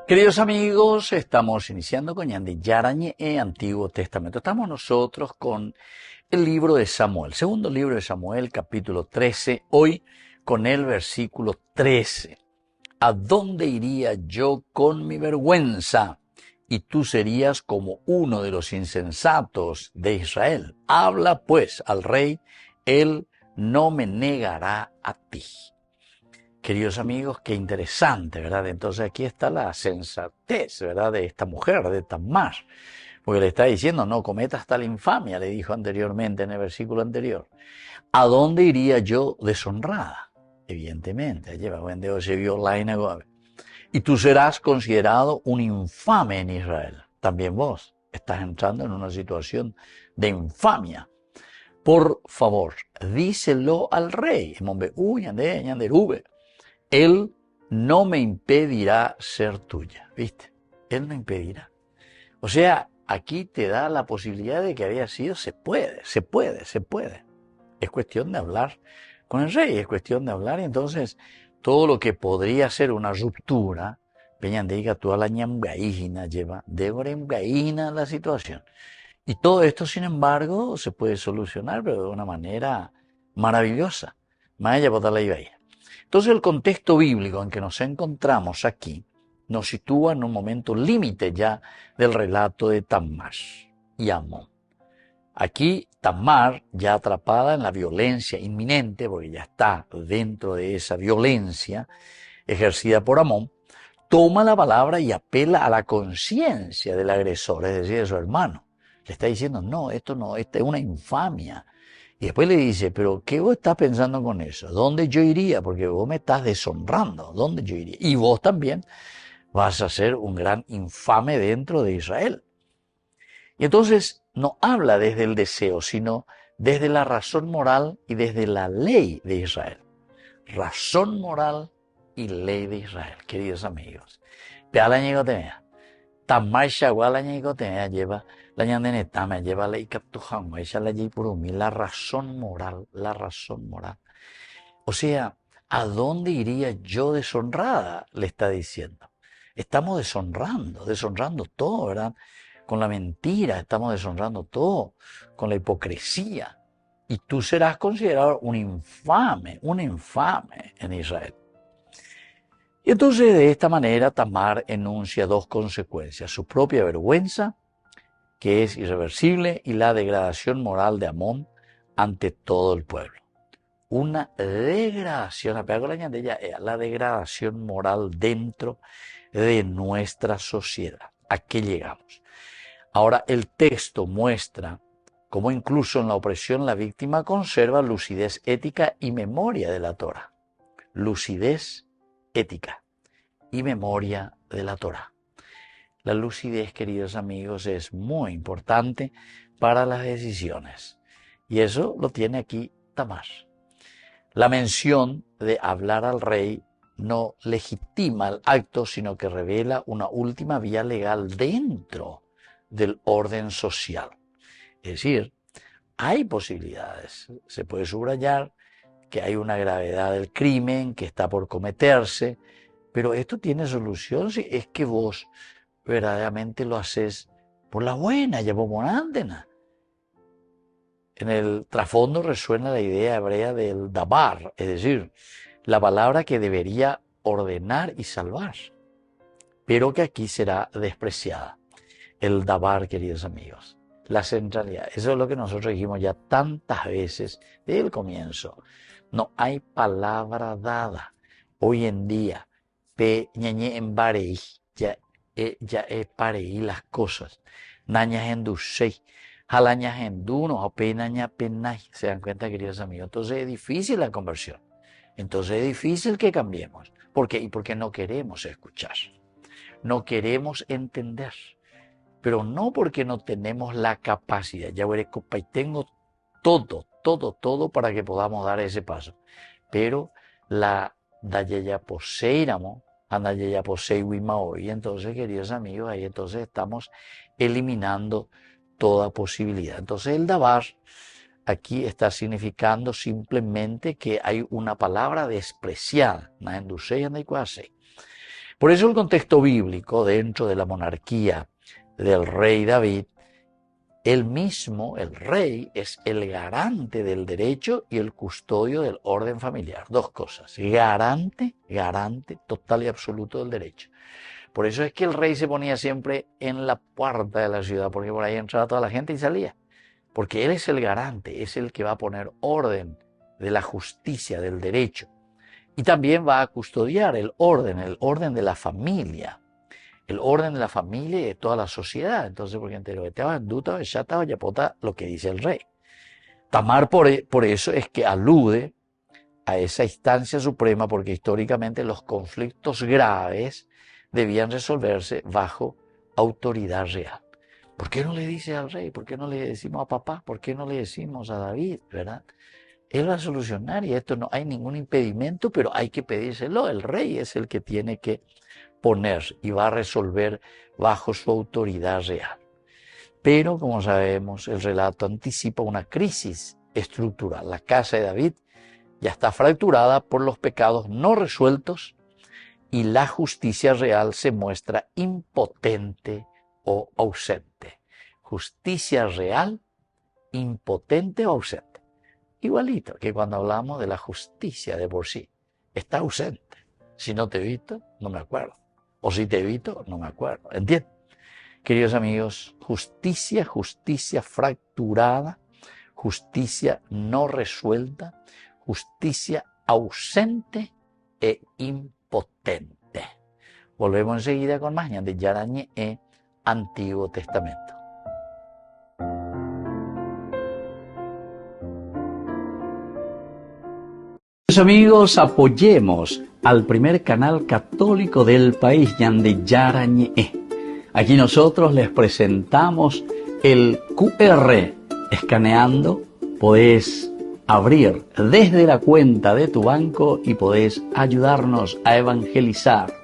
Queridos amigos, estamos iniciando con Yandi Yarañe en Antiguo Testamento. Estamos nosotros con el libro de Samuel, segundo libro de Samuel, capítulo 13, hoy con el versículo 13. ¿A dónde iría yo con mi vergüenza? Y tú serías como uno de los insensatos de Israel. Habla pues al rey, él no me negará a ti. Queridos amigos, qué interesante, ¿verdad? Entonces aquí está la sensatez, ¿verdad? De esta mujer, de Tamar, porque le está diciendo, no cometas tal infamia, le dijo anteriormente en el versículo anterior. ¿A dónde iría yo deshonrada? Evidentemente, y tú serás considerado un infame en Israel. También vos estás entrando en una situación de infamia. Por favor, díselo al rey. Él no me impedirá ser tuya, ¿viste? Él no impedirá. O sea, aquí te da la posibilidad de que había sido, se puede. Es cuestión de hablar con el rey, es cuestión de hablar, y entonces todo lo que podría ser una ruptura, diga toda la ñamgaína lleva, devoremgaína la situación. Y todo esto, sin embargo, se puede solucionar, pero de una manera maravillosa. Maya la ibaía. Entonces el contexto bíblico en que nos encontramos aquí nos sitúa en un momento límite ya del relato de Tamar y Amón. Aquí Tamar, ya atrapada en la violencia inminente, porque ya está dentro de esa violencia ejercida por Amón, toma la palabra y apela a la conciencia del agresor, es decir, de su hermano. Le está diciendo, no, esta es una infamia. Y después le dice, pero ¿qué vos estás pensando con eso? ¿Dónde yo iría? Porque vos me estás deshonrando. ¿Dónde yo iría? Y vos también vas a ser un gran infame dentro de Israel. Y entonces no habla desde el deseo, sino desde la razón moral y desde la ley de Israel. Razón moral y ley de Israel, queridos amigos. Tamar Shawala Ñigotea lleva la ñandenetame, lleva la ikaptujama, ella la yipurumi, la razón moral, la razón moral. O sea, ¿a dónde iría yo deshonrada? Le está diciendo. Estamos deshonrando todo, ¿verdad? Con la mentira estamos deshonrando todo, con la hipocresía. Y tú serás considerado un infame en Israel. Y entonces de esta manera Tamar enuncia dos consecuencias, su propia vergüenza, que es irreversible, y la degradación moral de Amón ante todo el pueblo. Una degradación, la degradación moral dentro de nuestra sociedad. ¿A qué llegamos? Ahora el texto muestra cómo incluso en la opresión la víctima conserva lucidez ética y memoria de la Torá. Lucidez ética y memoria de la Torá. La lucidez, queridos amigos, es muy importante para las decisiones. Y eso lo tiene aquí Tamar. La mención de hablar al rey no legitima el acto, sino que revela una última vía legal dentro del orden social. Es decir, hay posibilidades. Se puede subrayar que hay una gravedad del crimen que está por cometerse, pero esto tiene solución si es que vos verdaderamente lo haces por la buena, ya vos morándena. En el trasfondo resuena la idea hebrea del dabar, es decir, la palabra que debería ordenar y salvar, pero que aquí será despreciada. El dabar, queridos amigos, la centralidad. Eso es lo que nosotros dijimos ya tantas veces desde el comienzo. No hay palabra dada. Hoy en día, en barei, ya es pareí las cosas. Nañas en dusei, jalañas en duno, apenaña penay. Se dan cuenta, queridos amigos. Entonces es difícil la conversión. Entonces es difícil que cambiemos. ¿Por qué? Y porque no queremos escuchar. No queremos entender. Pero no porque no tenemos la capacidad. Ya veré, compa, y tengo todo para que podamos dar ese paso. Pero la dayeya poseíramos, andayeya poseiwimao. Y entonces, queridos amigos, ahí entonces estamos eliminando toda posibilidad. Entonces el dabar aquí está significando simplemente que hay una palabra despreciada. Por eso el contexto bíblico, dentro de la monarquía del rey David, él mismo, el rey, es el garante del derecho y el custodio del orden familiar. Dos cosas, garante total y absoluto del derecho. Por eso es que el rey se ponía siempre en la puerta de la ciudad, porque por ahí entraba toda la gente y salía. Porque él es el garante, es el que va a poner orden de la justicia, del derecho. Y también va a custodiar el orden de la familia. El orden de la familia y de toda la sociedad. Entonces, porque entero estaba en duda, ya estaba ya pota lo que dice el rey. Tamar por eso es que alude a esa instancia suprema, porque históricamente los conflictos graves debían resolverse bajo autoridad real. ¿Por qué no le dice al rey? ¿Por qué no le decimos a papá? ¿Por qué no le decimos a David? ¿Verdad? Él va a solucionar y esto no hay ningún impedimento, pero hay que pedírselo. El rey es el que tiene que poner y va a resolver bajo su autoridad real. Pero, como sabemos, el relato anticipa una crisis estructural. La casa de David ya está fracturada por los pecados no resueltos y la justicia real se muestra impotente o ausente. Justicia real, impotente o ausente. Igualito que cuando hablamos de la justicia de por sí. Está ausente. Si no te he visto, no me acuerdo. O si te he visto, no me acuerdo. ¿Entiendes? Queridos amigos, justicia fracturada, justicia no resuelta, justicia ausente e impotente. Volvemos enseguida con más de Yarañe e Antiguo Testamento. Amigos, apoyemos al primer canal católico del país, Yande Yarañe. Aquí nosotros les presentamos el QR. Escaneando, podés abrir desde la cuenta de tu banco y podés ayudarnos a evangelizar.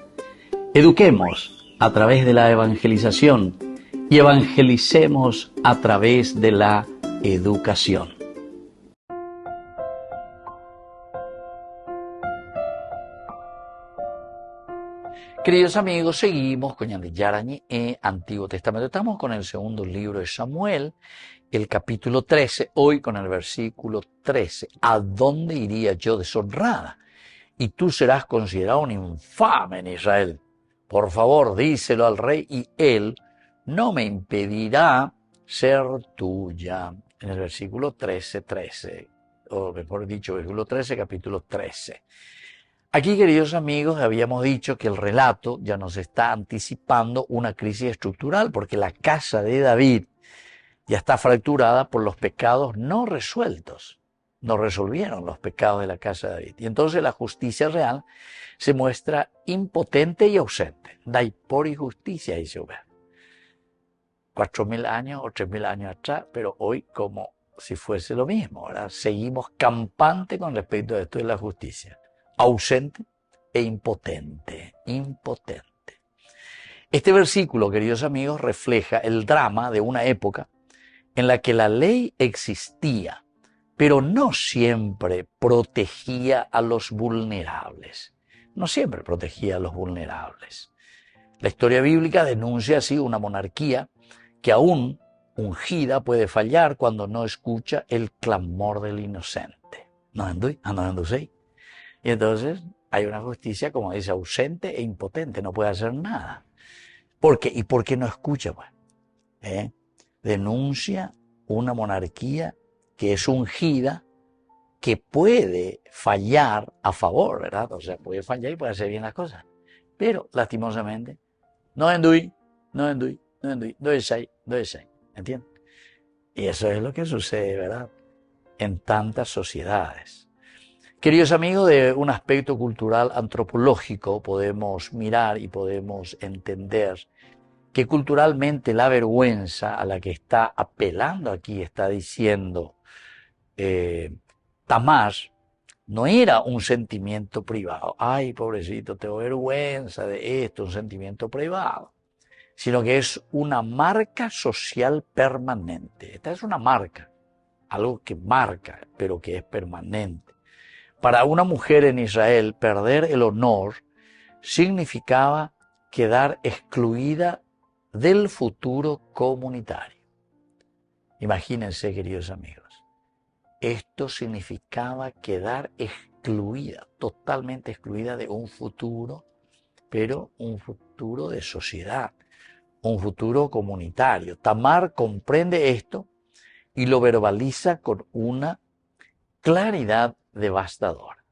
Eduquemos a través de la evangelización y evangelicemos a través de la educación. Queridos amigos, seguimos con Yarañe e Antiguo Testamento. Estamos con el segundo libro de Samuel, el capítulo 13, hoy con el versículo 13. ¿A dónde iría yo deshonrada? Y tú serás considerado un infame en Israel. Por favor, díselo al rey y él no me impedirá ser tuya. En el versículo 13, o mejor dicho, versículo 13, capítulo 13. Aquí, queridos amigos, habíamos dicho que el relato ya nos está anticipando una crisis estructural, porque la casa de David ya está fracturada por los pecados no resueltos. No resolvieron los pecados de la casa de David. Y entonces la justicia real se muestra impotente y ausente. Dai por injusticia, dice Obed. 4.000 años o 3.000 años atrás, pero hoy como si fuese lo mismo, ¿verdad? Seguimos campante con respecto a esto de la justicia. Ausente e impotente. Este versículo, queridos amigos, refleja el drama de una época en la que la ley existía, pero no siempre protegía a los vulnerables. No siempre protegía a los vulnerables. La historia bíblica denuncia así una monarquía que aún ungida puede fallar cuando no escucha el clamor del inocente. ¿No anduí? Y entonces hay una justicia, como dice, ausente e impotente, no puede hacer nada. ¿Por qué? ¿Y por qué no escucha? Pues? Denuncia una monarquía que es ungida, que puede fallar a favor, ¿verdad? O sea, puede fallar y puede hacer bien las cosas. Pero, lastimosamente, no enduí, ¿entiendes? Y eso es lo que sucede, ¿verdad? En tantas sociedades. Queridos amigos, de un aspecto cultural antropológico podemos mirar y podemos entender que culturalmente la vergüenza a la que está apelando aquí, está diciendo Tamar, no era un sentimiento privado. Ay, pobrecito, tengo vergüenza de esto, un sentimiento privado. Sino que es una marca social permanente. Esta es una marca, algo que marca, pero que es permanente. Para una mujer en Israel, perder el honor significaba quedar excluida del futuro comunitario. Imagínense, queridos amigos, esto significaba quedar excluida, totalmente excluida de un futuro, pero un futuro de sociedad, un futuro comunitario. Tamar comprende esto y lo verbaliza con una claridad devastadora.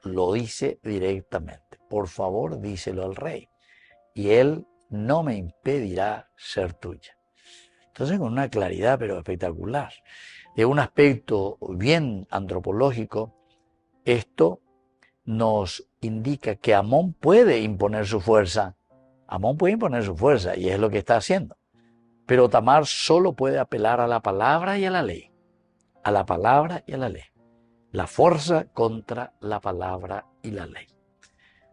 Lo dice directamente. Por favor, díselo al rey, y él no me impedirá ser tuya. Entonces, con una claridad pero espectacular. De un aspecto bien antropológico, esto nos indica que Amón puede imponer su fuerza. Amón puede imponer su fuerza y es lo que está haciendo. Pero Tamar solo puede apelar a la palabra y a la ley. A la palabra y a la ley. La fuerza contra la palabra y la ley.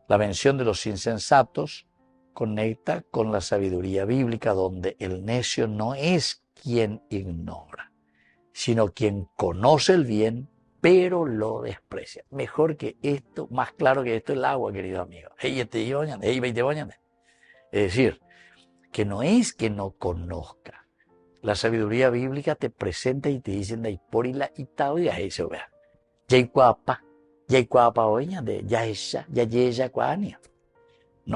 La mención de los insensatos conecta con la sabiduría bíblica, donde el necio no es quien ignora, sino quien conoce el bien, pero lo desprecia. Mejor que esto, más claro que esto, el agua, querido amigo. Es decir, que no es que no conozca. La sabiduría bíblica te presenta y te dice, no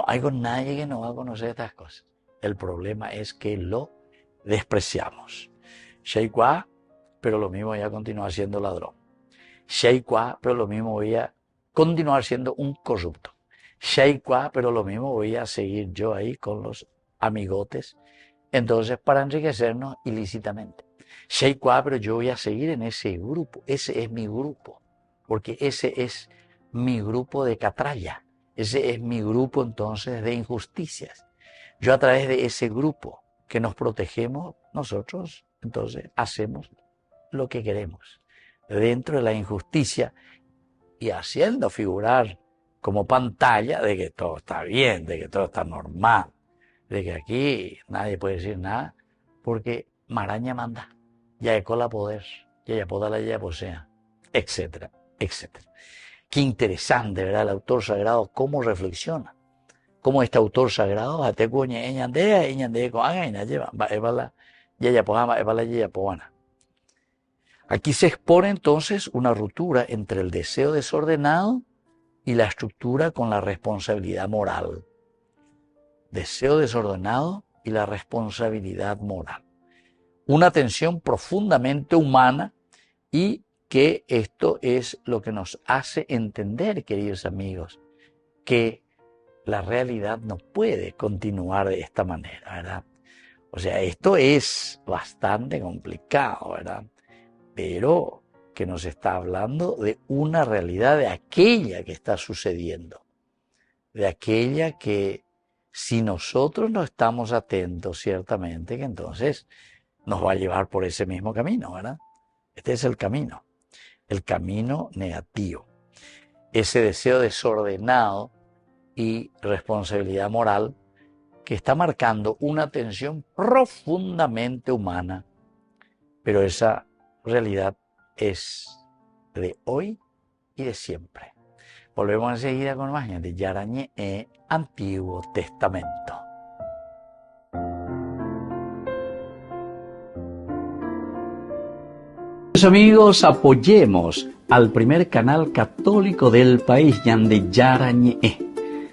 hay con nadie que no va a conocer estas cosas. El problema es que lo despreciamos. Sheikwa, pero lo mismo voy a continuar siendo ladrón. Sheikwa, pero lo mismo voy a continuar siendo un corrupto. Sheikwa, pero lo mismo voy a seguir yo ahí con los amigotes. Entonces, para enriquecernos ilícitamente. Sheikwa, pero yo voy a seguir en ese grupo. Ese es mi grupo. Porque ese es mi grupo de catralla. Ese es mi grupo entonces de injusticias. Yo a través de ese grupo que nos protegemos, nosotros entonces hacemos lo que queremos. Dentro de la injusticia y haciendo figurar como pantalla de que todo está bien, de que todo está normal, de que aquí nadie puede decir nada, porque Maraña manda, ya cola poder, ya poda la ya posea, etcétera, etcétera. Qué interesante, ¿verdad? El autor sagrado, cómo reflexiona. Cómo este autor sagrado, aquí se expone entonces una ruptura entre el deseo desordenado y la estructura con la responsabilidad moral. Deseo desordenado y la responsabilidad moral. Una tensión profundamente humana y que esto es lo que nos hace entender, queridos amigos, que la realidad no puede continuar de esta manera, ¿verdad? O sea, esto es bastante complicado, ¿verdad? Pero que nos está hablando de una realidad, de aquella que está sucediendo, de aquella que si nosotros no estamos atentos, ciertamente que entonces nos va a llevar por ese mismo camino, ¿verdad? Este es el camino negativo. Ese deseo desordenado y responsabilidad moral que está marcando una tensión profundamente humana, pero esa realidad es de hoy y de siempre. Volvemos enseguida con más de Yarañé Antiguo Testamento. Amigos, apoyemos al primer canal católico del país, Yande Yarañé.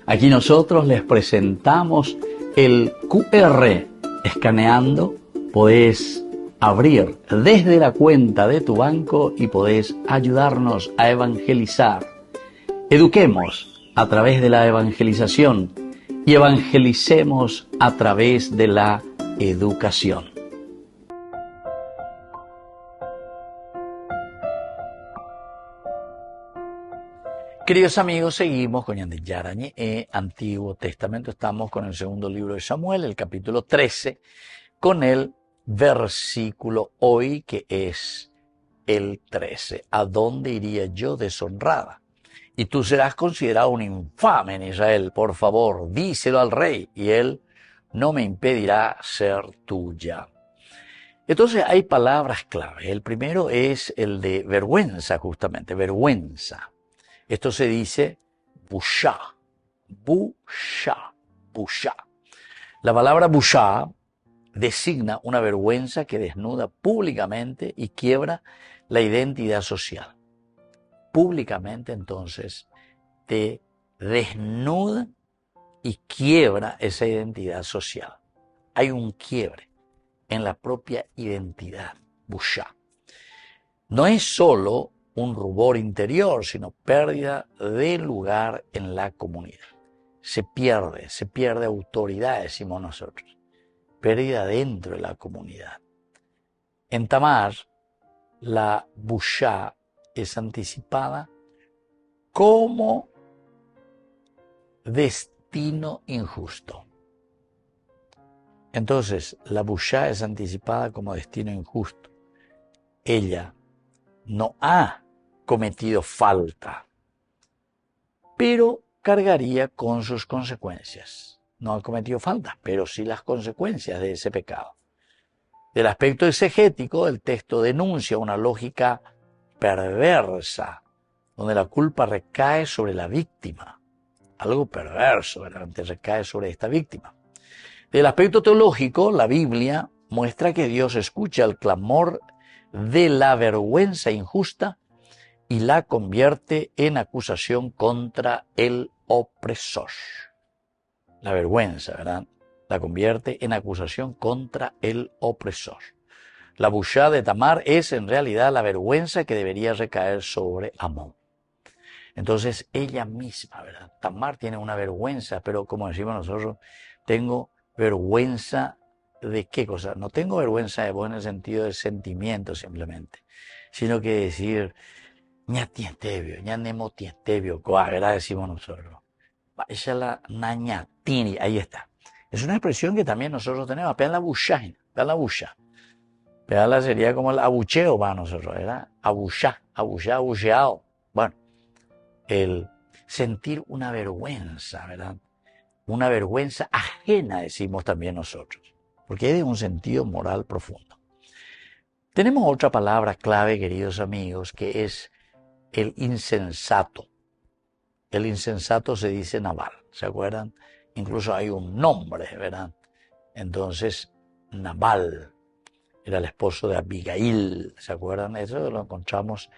Aquí nosotros les presentamos el QR. Escaneando, podés abrir desde la cuenta de tu banco y podés ayudarnos a evangelizar. Eduquemos a través de la evangelización y evangelicemos a través de la educación. Queridos amigos, seguimos con Yande Yarañé, Antiguo Testamento. Estamos con el segundo libro de Samuel, el capítulo 13, con el versículo hoy que es el 13. ¿A dónde iría yo deshonrada? Y tú serás considerado un infame en Israel. Por favor, díselo al rey, y él no me impedirá ser tuya. Entonces hay palabras clave. El primero es el de vergüenza, justamente, vergüenza. Esto se dice bushá, Busha. Busha. La palabra busha designa una vergüenza que desnuda públicamente y quiebra la identidad social. Públicamente, entonces, te desnuda y quiebra esa identidad social. Hay un quiebre en la propia identidad, busha. No es solo un rubor interior, sino pérdida de lugar en la comunidad. Se pierde autoridad, decimos nosotros. Pérdida dentro de la comunidad. En Tamar, la busha es anticipada como destino injusto. Entonces, la busha es anticipada como destino injusto. Ella no ha cometido falta, pero cargaría con sus consecuencias. No ha cometido falta, pero sí las consecuencias de ese pecado. Del aspecto exegético, el texto denuncia una lógica perversa, donde la culpa recae sobre la víctima. Algo perverso, realmente recae sobre esta víctima. Del aspecto teológico, la Biblia muestra que Dios escucha el clamor de la vergüenza injusta y la convierte en acusación contra el opresor. La vergüenza, ¿verdad? La convierte en acusación contra el opresor. La busha de Tamar es en realidad la vergüenza que debería recaer sobre Amón. Entonces ella misma, ¿verdad? Tamar tiene una vergüenza, pero como decimos nosotros, tengo vergüenza de qué cosa. No tengo vergüenza de vos en el sentido del sentimiento simplemente, sino que decir, ña tientebio, ña nemo tientebio, ¿verdad? Decimos nosotros. Esa es la nañatini, ahí está. Es una expresión que también nosotros tenemos, pegan la busha, pegan la busha. Pegarla sería como el abucheo para nosotros, ¿verdad? Abuchá, abucheado. Bueno, el sentir una vergüenza, ¿verdad? Una vergüenza ajena, decimos también nosotros, porque es de un sentido moral profundo. Tenemos otra palabra clave, queridos amigos, que es el insensato. El insensato se dice Nabal, ¿se acuerdan? Incluso hay un nombre, ¿verdad? Entonces, Nabal era el esposo de Abigail, ¿se acuerdan? Eso lo encontramos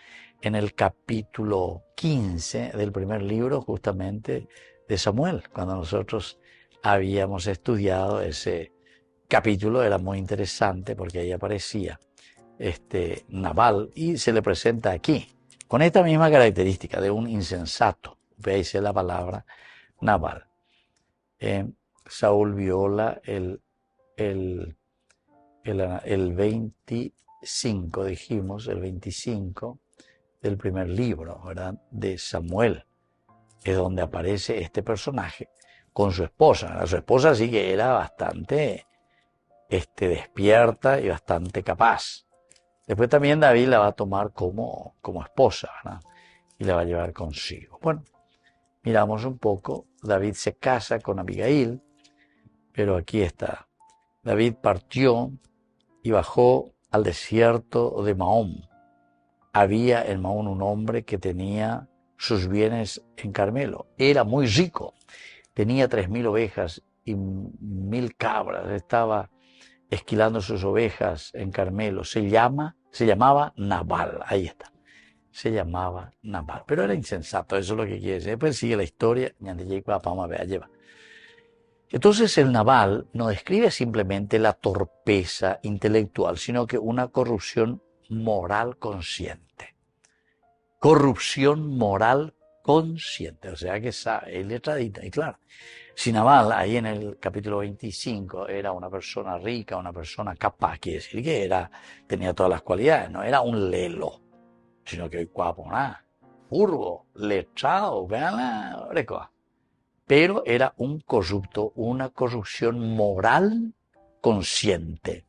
en el capítulo 15 del primer libro, justamente, de Samuel. Cuando nosotros habíamos estudiado ese capítulo, era muy interesante porque ahí aparecía Nabal y se le presenta aquí, con esta misma característica de un insensato. Veis la palabra Nabal. Saúl viola el 25, dijimos, el 25 del primer libro, ¿verdad? De Samuel, es donde aparece este personaje con su esposa. ¿Verdad? Su esposa sí que era bastante despierta y bastante capaz. Después también David la va a tomar como esposa, ¿verdad? Y la va a llevar consigo. Bueno, miramos un poco. David se casa con Abigail, pero aquí está. David partió y bajó al desierto de Mahón. Había en Mahón un hombre que tenía sus bienes en Carmelo. Era muy rico. Tenía 3.000 ovejas y 1.000 cabras. Estaba esquilando sus ovejas en Carmelo. Se llamaba Nabal. Ahí está. Se llamaba Nabal. Pero era insensato, eso es lo que quiere decir. Después sigue la historia. Entonces el Nabal no describe simplemente la torpeza intelectual, sino que una corrupción moral consciente. Corrupción moral consciente, o sea que sabe, es letradita. Y claro, si Nabal ahí en el capítulo 25 era una persona rica, una persona capaz, quiere decir que tenía todas las cualidades, no era un lelo, sino que cuaponá, furbo, letrado, vean la brecoa. Pero era un corrupto, una corrupción moral consciente.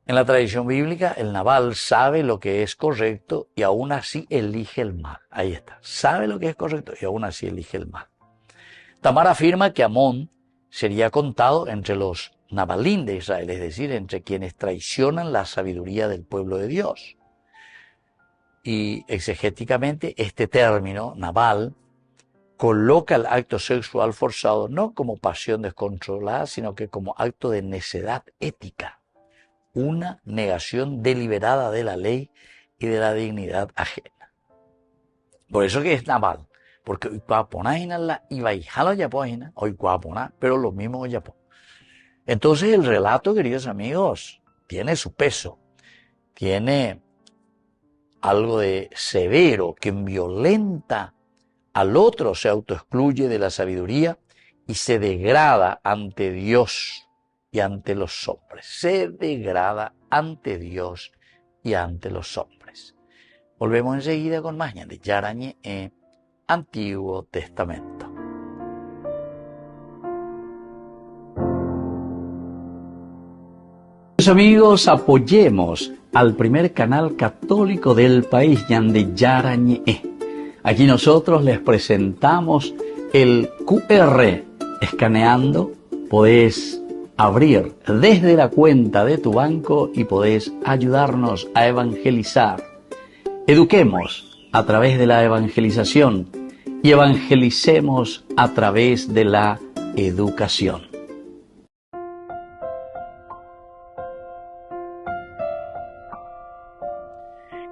En la tradición bíblica, el Nabal sabe lo que es correcto y aún así elige el mal. Ahí está. Sabe lo que es correcto y aún así elige el mal. Tamar afirma que Amón sería contado entre los Nabalín de Israel, es decir, entre quienes traicionan la sabiduría del pueblo de Dios. Y exegéticamente, este término, Nabal, coloca el acto sexual forzado no como pasión descontrolada, sino que como acto de necedad ética, una negación deliberada de la ley y de la dignidad ajena. Por eso que es naval, porque hoy cuaponainala y baijalo yapoina, hoy cuapona, pero lo mismo yapo. Entonces el relato, queridos amigos, tiene su peso, tiene algo de severo, que violenta al otro, se autoexcluye de la sabiduría y se degrada ante Dios y ante los hombres. Se degrada ante Dios y ante los hombres. Volvemos enseguida con más de Yarañe en Antiguo Testamento. Amigos, apoyemos al primer canal católico del país, Yande Yarañe. Aquí nosotros les presentamos el QR. Escaneando, podés abrir desde la cuenta de tu banco y podés ayudarnos a evangelizar. Eduquemos a través de la evangelización y evangelicemos a través de la educación.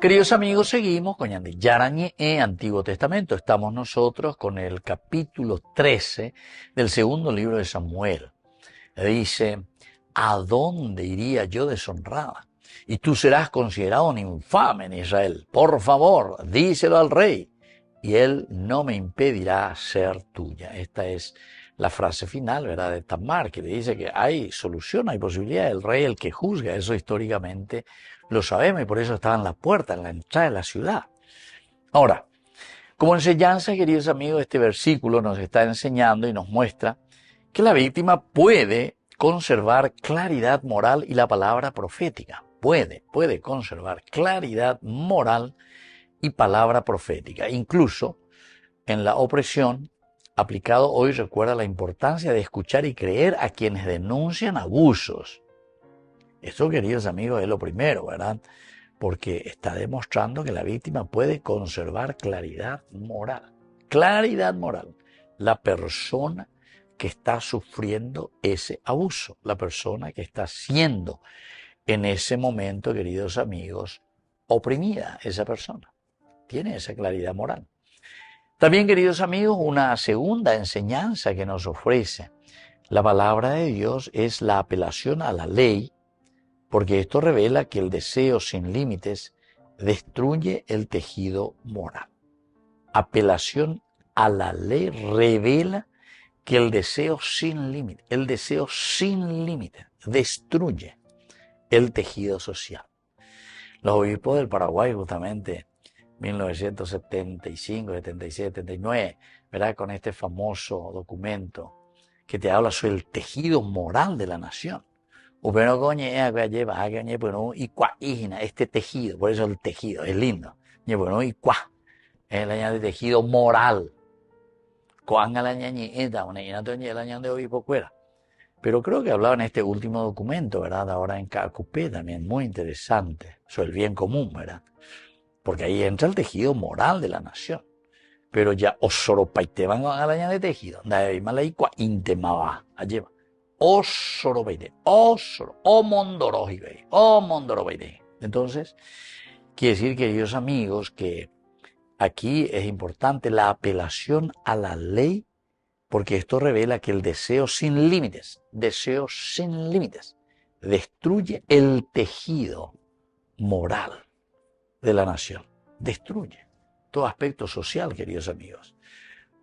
Queridos amigos, seguimos con Yandi Yarañe Antiguo Testamento. Estamos nosotros con el capítulo 13 del segundo libro de Samuel. Dice, ¿a dónde iría yo deshonrada? Y tú serás considerado un infame en Israel. Por favor, díselo al rey, y él no me impedirá ser tuya. Esta es la frase final, ¿verdad?, de Tamar, que le dice que hay solución, hay posibilidad. El rey, el que juzga, eso históricamente lo sabemos, y por eso estaba en la puerta, en la entrada de la ciudad. Ahora, como enseñanza, queridos amigos, este versículo nos está enseñando y nos muestra que la víctima puede conservar claridad moral y la palabra profética. Puede conservar claridad moral y palabra profética. Incluso en la opresión, aplicado hoy, recuerda la importancia de escuchar y creer a quienes denuncian abusos. Esto, queridos amigos, es lo primero, ¿verdad? Porque está demostrando que la víctima puede conservar claridad moral. Claridad moral. La persona que está sufriendo ese abuso, la persona que está siendo en ese momento, queridos amigos, oprimida, esa persona tiene esa claridad moral. También, queridos amigos, una segunda enseñanza que nos ofrece la palabra de Dios es la apelación a la ley, porque esto revela que el deseo sin límites destruye el tejido moral. Apelación a la ley revela que el deseo sin límites destruye el tejido social. Los obispos del Paraguay, justamente, 1975, 76, 79, ¿verdad?, con este famoso documento que te habla sobre el tejido moral de la nación. Este tejido, por eso el tejido es lindo. Es el tejido moral. Pero creo que hablaba en este último documento, ¿verdad?, ahora en Cacupé también, muy interesante, sobre el bien común, ¿verdad? Porque ahí entra el tejido moral de la nación. Pero ya osoropaiteban a la de tejido, Entonces, quiere decir, queridos amigos, que aquí es importante la apelación a la ley, porque esto revela que el deseo sin límites, destruye el tejido moral de la nación. Destruye todo aspecto social, queridos amigos.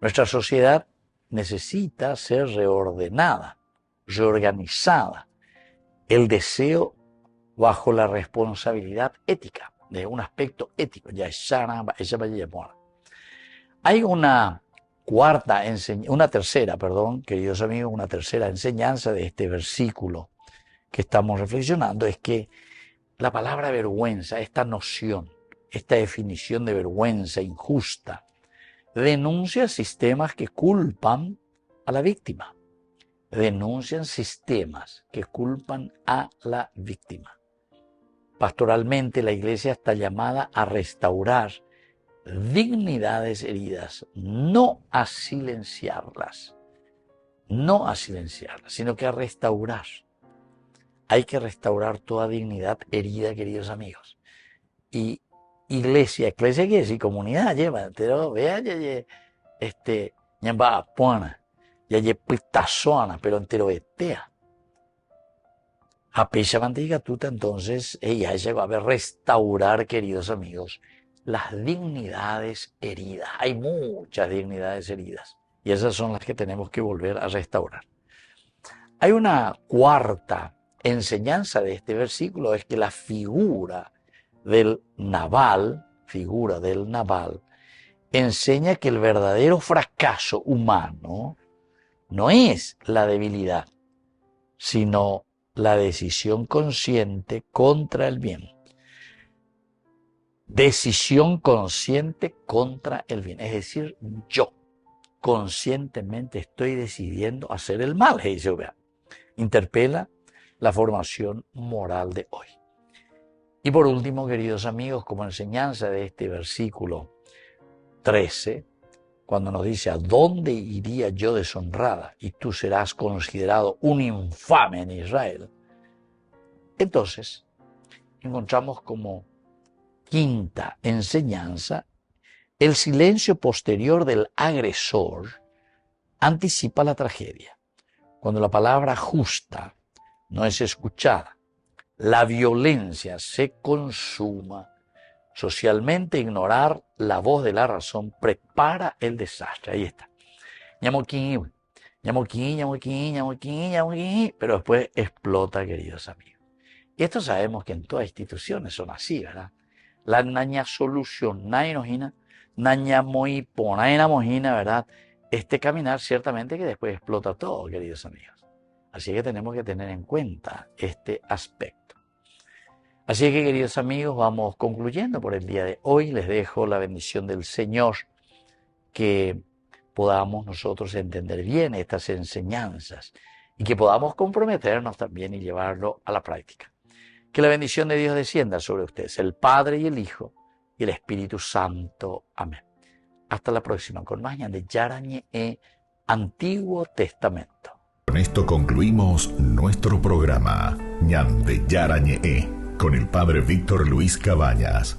Nuestra sociedad necesita ser reordenada, reorganizada. El deseo bajo la responsabilidad ética, de un aspecto ético. Hay una tercera, queridos amigos, una tercera enseñanza de este versículo que estamos reflexionando, es que la palabra vergüenza, esta noción, esta definición de vergüenza injusta, denuncia sistemas que culpan a la víctima. Denuncian sistemas que culpan a la víctima. Pastoralmente, la Iglesia está llamada a restaurar dignidades heridas, no a silenciarlas, no a silenciarlas, sino que a restaurar. Hay que restaurar toda dignidad herida, queridos amigos. Y iglesia quiere decir comunidad, lleva, pero vea, ñamba puana, ya pitazona, pero entero etea. A pesha mantiga tuta, entonces, ella llegó a ver restaurar, queridos amigos, las dignidades heridas. Hay muchas dignidades heridas y esas son las que tenemos que volver a restaurar. Hay una cuarta enseñanza de este versículo, es que la figura del Nabal, enseña que el verdadero fracaso humano no es la debilidad, sino la decisión consciente contra el bien. Decisión consciente contra el bien. Es decir, yo conscientemente estoy decidiendo hacer el mal. Interpela la formación moral de hoy. Y por último, queridos amigos, como enseñanza de este versículo 13, cuando nos dice, ¿a dónde iría yo deshonrada? Y tú serás considerado un infame en Israel. Entonces, encontramos como quinta enseñanza, el silencio posterior del agresor anticipa la tragedia. Cuando la palabra justa no es escuchada, la violencia se consuma. Socialmente, ignorar la voz de la razón prepara el desastre. Ahí está. Pero después explota, queridos amigos. Y esto sabemos que en todas instituciones son así, ¿verdad? La naña solucionar naña muy pona mojina, ¿verdad? Este caminar ciertamente que después explota todo, queridos amigos. Así que tenemos que tener en cuenta este aspecto. Así que, queridos amigos, vamos concluyendo por el día de hoy. Les dejo la bendición del Señor, que podamos nosotros entender bien estas enseñanzas y que podamos comprometernos también y llevarlo a la práctica. Que la bendición de Dios descienda sobre ustedes, el Padre y el Hijo y el Espíritu Santo. Amén. Hasta la próxima con más de Yarañe Antiguo Testamento. Con esto concluimos nuestro programa Ñande Yarañe con el Padre Víctor Luis Cabañas.